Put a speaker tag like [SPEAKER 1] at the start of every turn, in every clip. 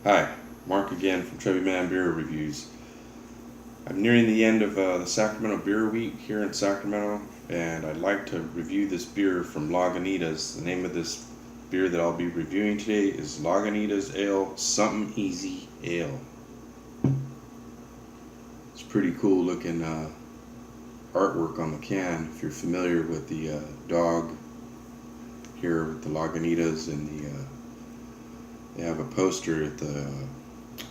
[SPEAKER 1] Hi, Mark again from Chubby Beer Reviews. I'm nearing the end of the Sacramento Beer Week here in Sacramento, and I'd like to review this beer from Lagunitas. The name of this beer that I'll be reviewing today is Lagunitas Ale Sumpin Easy Ale. It's pretty cool looking artwork on the can if you're familiar with the dog here with the Lagunitas, and they have a poster at the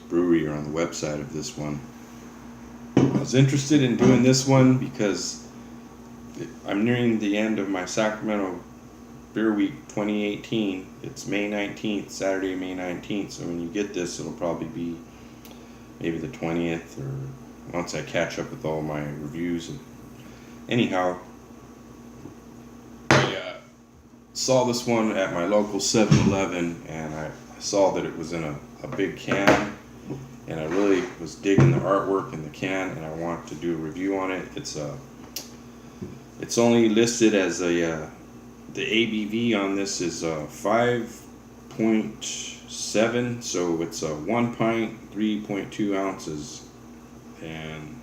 [SPEAKER 1] brewery or on the website of this one. I was interested in doing this one because I'm nearing the end of my Sacramento Beer Week 2018. It's May 19th, Saturday, May 19th. So when you get this, it'll probably be maybe the 20th, or once I catch up with all my reviews. And anyhow, I saw this one at my local 7-Eleven, and I saw that it was in a big can, and I really was digging the artwork in the can, and I want to do a review on it. It's only listed as the ABV on this is 5.7, so it's a 1 pint, 3.2 ounces, and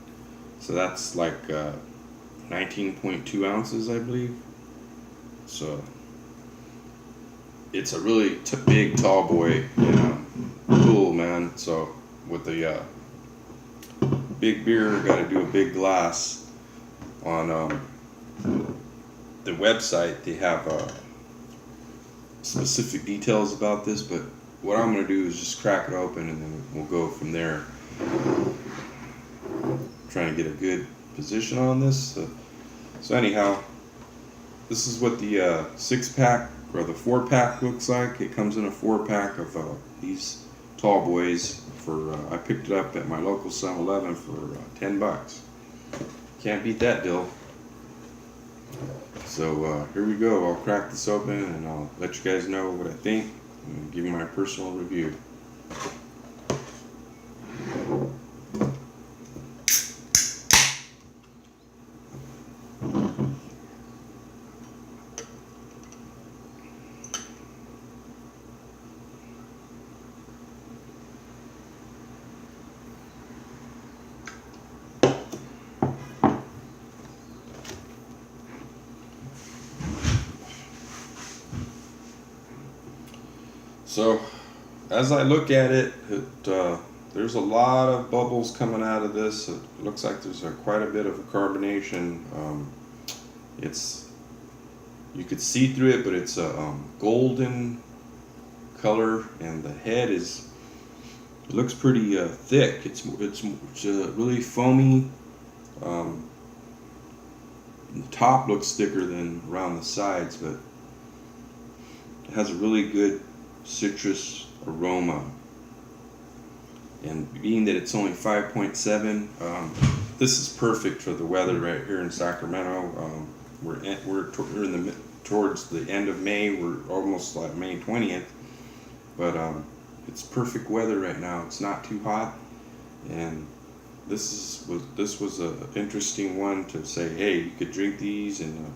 [SPEAKER 1] so that's like 19.2 ounces, I believe. So it's a really big tall boy, cool, man. So with the big beer, got to do a big glass. On the website, they have specific details about this, but what I'm going to do is just crack it open, and then we'll go from there. Trying to get a good position on this. So anyhow, this is what the 6-pack or the 4-pack looks like. It comes in a 4-pack of these tall boys. I picked it up at my local 7-Eleven for $10. Can't beat that deal. So here we go. I'll crack this open and I'll let you guys know what I think and give you my personal review. So, as I look at it, there's a lot of bubbles coming out of this. It looks like there's quite a bit of a carbonation. You could see through it, but it's a golden color, and the head it looks pretty thick. It's really foamy. The top looks thicker than around the sides, but it has a really good citrus aroma, and being that it's only 5.7, this is perfect for the weather right here in Sacramento. We're towards the end of May. We're almost like May 20th, but it's perfect weather right now. It's not too hot, and this was a interesting one to say, hey, you could drink these and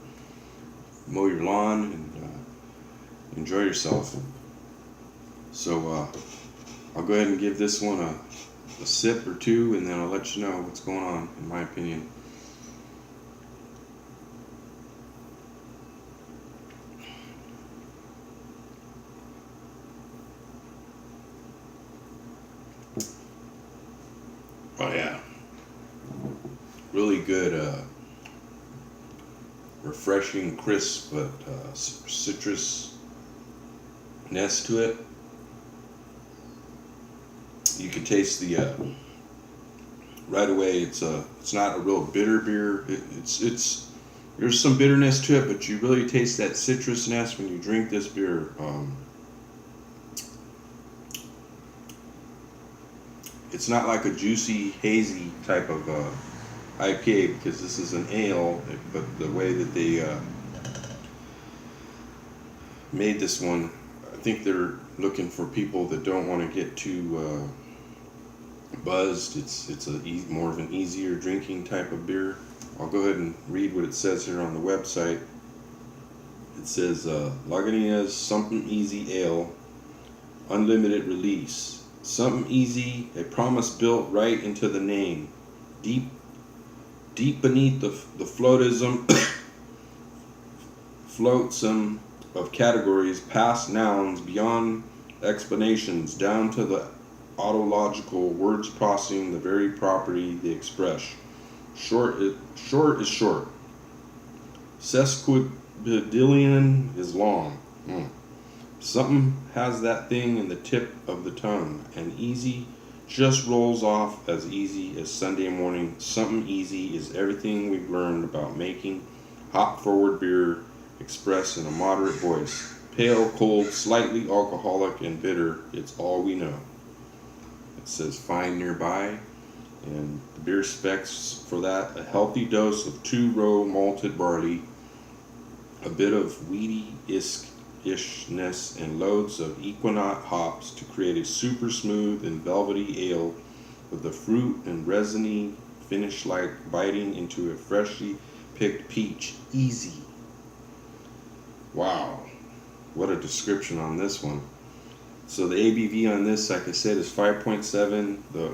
[SPEAKER 1] mow your lawn and enjoy yourself. So I'll go ahead and give this one a sip or two, and then I'll let you know what's going on, in my opinion. Oh yeah, really good, refreshing, crisp, but citrus-ness to it. You can taste the right away. It's not a real bitter beer. There's some bitterness to it, but you really taste that citrusness when you drink this beer. It's not like a juicy, hazy type of IPA, because this is an ale, but the way that they made this one, I think they're looking for people that don't want to get too buzzed. It's more of an easier drinking type of beer. I'll go ahead and read what it says here on the website. It says Lagunitas Sumpin Easy Ale, unlimited release, Something easy, a promise built right into the name. Deep beneath the flotsam of categories, past nouns, beyond explanations, down to the autological words processing the very property they express. Short is short. Sesquipedalian is long. Something has that thing in the tip of the tongue, and easy just rolls off as easy as Sunday morning. Something easy is everything we've learned about making hop-forward beer expressed in a moderate voice. Pale, cold, slightly alcoholic, and bitter. It's all we know. It says find nearby, and the beer specs for that: a healthy dose of 2-row malted barley, a bit of wheath-esque-ish-ness, and loads of Ekuanot hops to create a super smooth and velvety ale with the fruit and resin-y finish like biting into a freshly picked peach. Easy. Wow, what a description on this one. So the ABV on this, like I said, is 5.7. The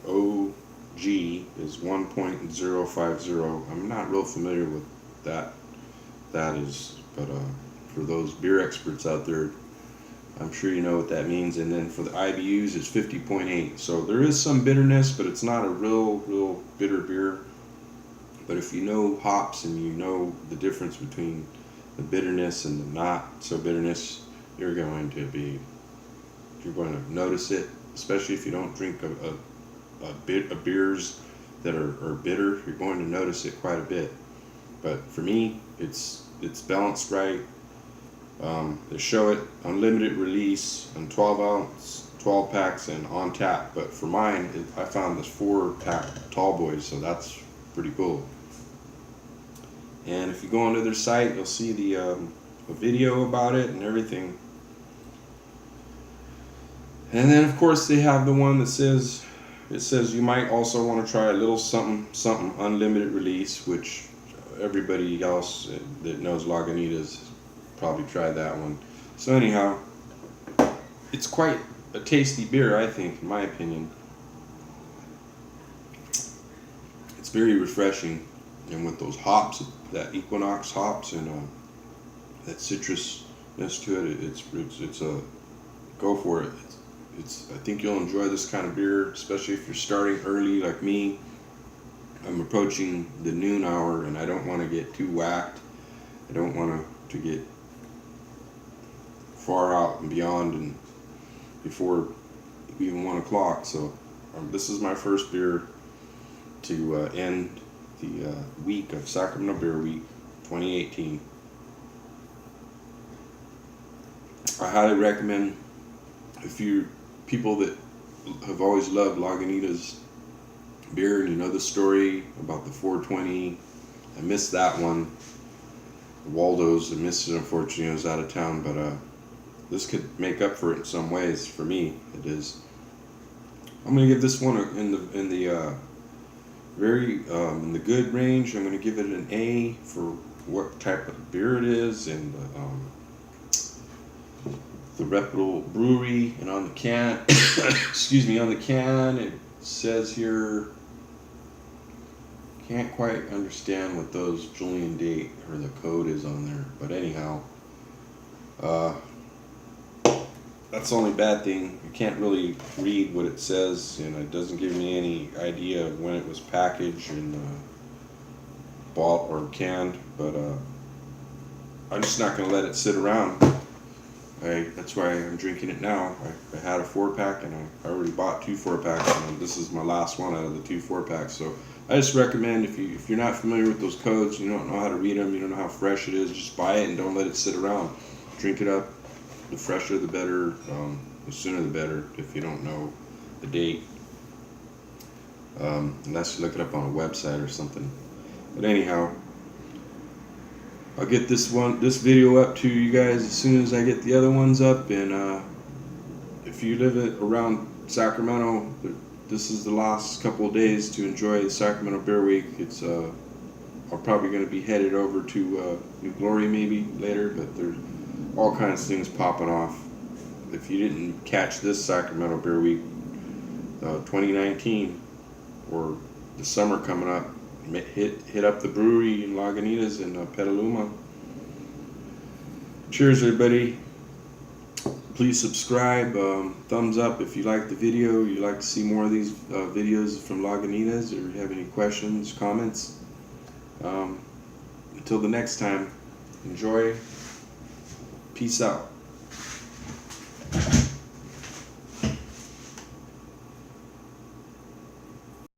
[SPEAKER 1] OG is 1.050. I'm not real familiar with that is, but for those beer experts out there, I'm sure you know what that means. And then for the IBUs, it's 50.8. So there is some bitterness, but it's not a real bitter beer. But if you know hops and you know the difference between the bitterness and the not so bitterness, you're going to notice it, especially if you don't drink a beers that are bitter. You're going to notice it quite a bit. But for me, it's balanced right. They show it unlimited release on 12-ounce, 12 packs, and on tap. But for mine, I found this 4-pack tall boys, so that's pretty cool. And if you go onto their site, you'll see the a video about it and everything. And then of course they have the one that says, you might also want to try a little something unlimited release, which everybody else that knows Lagunitas probably tried that one. So anyhow, it's quite a tasty beer, I think, in my opinion. It's very refreshing, and with those hops, that Ekuanot hops and that citrusness to it, it's a go for it. I think you'll enjoy this kind of beer, especially if you're starting early like me. I'm approaching the noon hour, and I don't want to get too whacked. I don't want to get far out and beyond and before even 1 o'clock. So this is my first beer to end the week of Sacramento Beer Week 2018. I highly recommend, if you people that have always loved Lagunitas beer and you know the story about the 420, I missed that one. Waldo's, I missed it, unfortunately. I was out of town, but this could make up for it in some ways. For me, it is. I'm gonna give this one in the good range. I'm gonna give it an A for what type of beer it is, and the reputable brewery. And on the can, excuse me, on the can it says here, can't quite understand what those Julian date or the code is on there, but anyhow, that's the only bad thing. You can't really read what it says, and it doesn't give me any idea of when it was packaged and bought or canned. But I'm just not going to let it sit around. That's why I'm drinking it now. I had a 4-pack, and I already bought 2 4-packs, and this is my last one out of the 2 4-packs. So I just recommend, if you're not familiar with those codes, you don't know how to read them, you don't know how fresh it is, just buy it and don't let it sit around. Drink it up. The fresher the better, the sooner the better, if you don't know the date. Unless you look it up on a website or something. But anyhow, I'll get this video up to you guys as soon as I get the other ones up. And if you live around Sacramento, this is the last couple of days to enjoy the Sacramento Beer Week. It's I'm probably going to be headed over to New Glory maybe later, but there's all kinds of things popping off. if you didn't catch this Sacramento Beer Week 2019 or the summer coming up, hit up the brewery in Lagunitas in Petaluma. Cheers, everybody. Please subscribe, thumbs up if you like the video, you like to see more of these videos from Lagunitas, or you have any questions, comments. Until the next time, enjoy. Peace out.